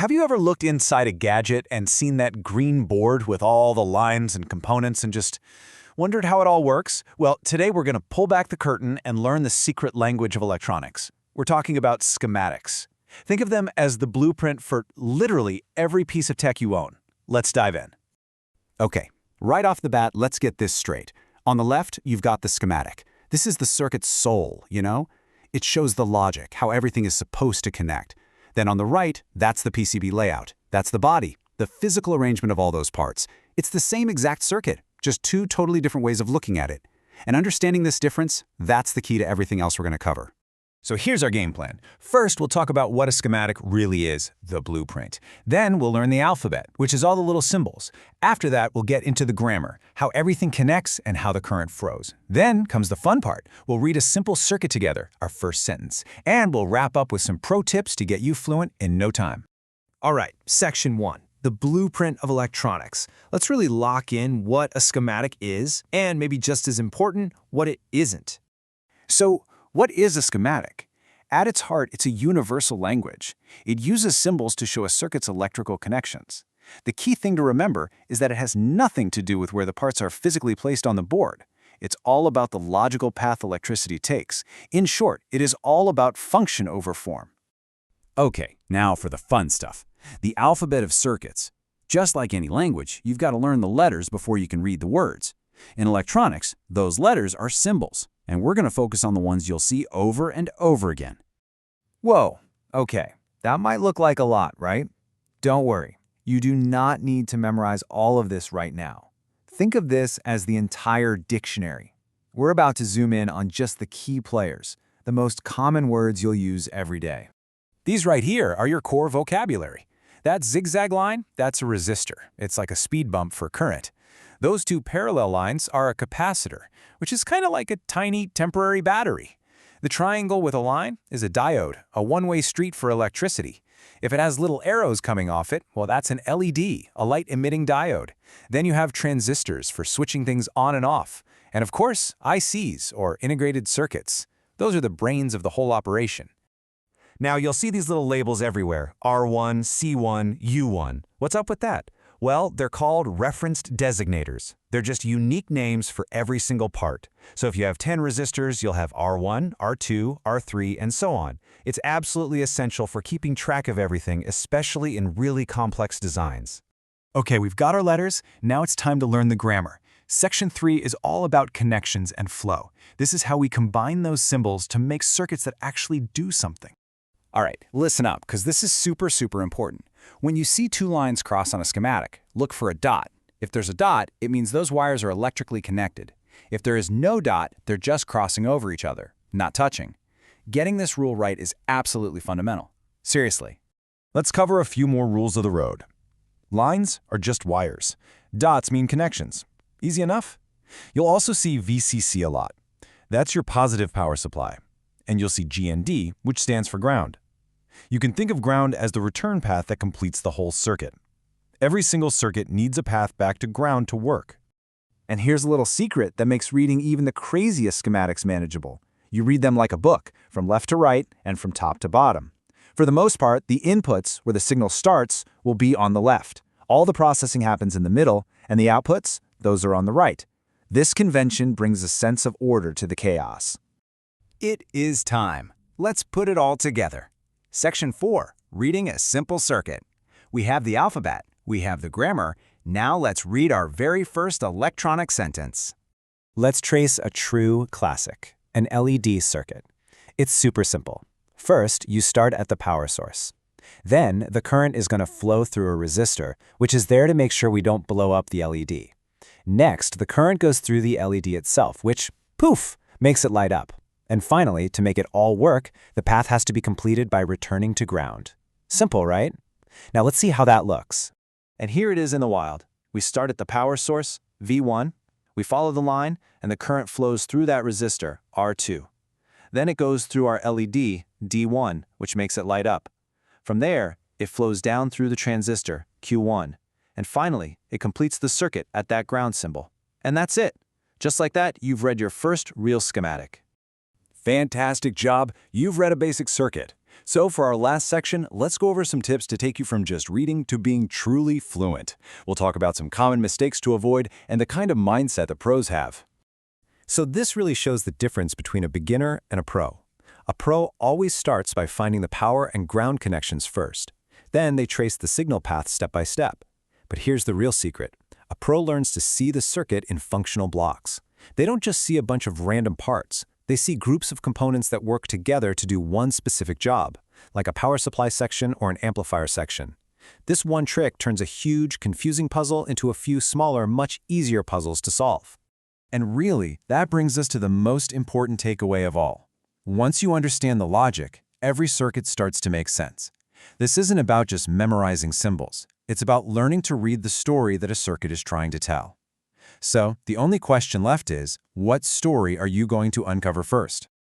Have you ever looked inside a gadget and seen that green board with all the lines and components and just wondered how it all works? Well, today we're going to pull back the curtain and learn the secret language of electronics. We're talking about schematics. Think of them as the blueprint for literally every piece of tech you own. Let's dive in. Okay, right off the bat, let's get this straight. On the left, you've got the schematic. This is the circuit's soul, you know? It shows the logic, how everything is supposed to connect. Then on the right, that's the PCB layout. That's the body, the physical arrangement of all those parts. It's the same exact circuit, just two totally different ways of looking at it. And understanding this difference, that's the key to everything else we're going to cover. So here's our game plan. First, we'll talk about what a schematic really is, the blueprint. Then we'll learn the alphabet, which is all the little symbols. After that, we'll get into the grammar, how everything connects and how the current flows. Then comes the fun part. We'll read a simple circuit together, our first sentence. And we'll wrap up with some pro tips to get you fluent in no time. All right, section 1, the blueprint of electronics. Let's really lock in what a schematic is, and maybe just as important, what it isn't. So, what is a schematic? At its heart, it's a universal language. It uses symbols to show a circuit's electrical connections. The key thing to remember is that it has nothing to do with where the parts are physically placed on the board. It's all about the logical path electricity takes. In short, it is all about function over form. Okay, now for the fun stuff. The alphabet of circuits. Just like any language, you've got to learn the letters before you can read the words. In electronics, those letters are symbols, and we're going to focus on the ones you'll see over and over again. Whoa, okay, that might look like a lot, right? Don't worry, you do not need to memorize all of this right now. Think of this as the entire dictionary. We're about to zoom in on just the key players, the most common words you'll use every day. These right here are your core vocabulary. That zigzag line, that's a resistor. It's like a speed bump for current. Those two parallel lines are a capacitor, which is kind of like a tiny temporary battery. The triangle with a line is a diode, a one-way street for electricity. If it has little arrows coming off it, well, that's an LED, a light-emitting diode. Then you have transistors for switching things on and off. And of course, ICs, or integrated circuits. Those are the brains of the whole operation. Now, you'll see these little labels everywhere, R1, C1, U1. What's up with that? Well, they're called referenced designators. They're just unique names for every single part. So if you have 10 resistors, you'll have R1, R2, R3, and so on. It's absolutely essential for keeping track of everything, especially in really complex designs. Okay, we've got our letters. Now it's time to learn the grammar. Section 3 is all about connections and flow. This is how we combine those symbols to make circuits that actually do something. All right, listen up, because this is super important. When you see two lines cross on a schematic, look for a dot. If there's a dot, it means those wires are electrically connected. If there is no dot, they're just crossing over each other, not touching. Getting this rule right is absolutely fundamental. Seriously. Let's cover a few more rules of the road. Lines are just wires. Dots mean connections. Easy enough? You'll also see VCC a lot. That's your positive power supply. And you'll see GND, which stands for ground. You can think of ground as the return path that completes the whole circuit. Every single circuit needs a path back to ground to work. And here's a little secret that makes reading even the craziest schematics manageable. You read them like a book, from left to right and from top to bottom. For the most part, the inputs, where the signal starts, will be on the left. All the processing happens in the middle, and the outputs, those are on the right. This convention brings a sense of order to the chaos. It is time. Let's put it all together. Section 4, reading a simple circuit. We have the alphabet, we have the grammar. Now let's read our very first electronic sentence. Let's trace a true classic, an LED circuit. It's super simple. First, you start at the power source. Then, the current is going to flow through a resistor, which is there to make sure we don't blow up the LED. Next, the current goes through the LED itself, which, poof, makes it light up. And finally, to make it all work, the path has to be completed by returning to ground. Simple, right? Now let's see how that looks. And here it is in the wild. We start at the power source, V1. We follow the line, and the current flows through that resistor, R2. Then it goes through our LED, D1, which makes it light up. From there, it flows down through the transistor, Q1. And finally, it completes the circuit at that ground symbol. And that's it. Just like that, you've read your first real schematic. Fantastic job. You've read a basic circuit. So for our last section, let's go over some tips to take you from just reading to being truly fluent. We'll talk about some common mistakes to avoid and the kind of mindset that pros have. So this really shows the difference between a beginner and a pro. A pro always starts by finding the power and ground connections first. Then they trace the signal path step by step. But here's the real secret. A pro learns to see the circuit in functional blocks. They don't just see a bunch of random parts. They see groups of components that work together to do one specific job, like a power supply section or an amplifier section. This one trick turns a huge, confusing puzzle into a few smaller, much easier puzzles to solve. And really, that brings us to the most important takeaway of all. Once you understand the logic, every circuit starts to make sense. This isn't about just memorizing symbols. It's about learning to read the story that a circuit is trying to tell. So, the only question left is, what story are you going to uncover first?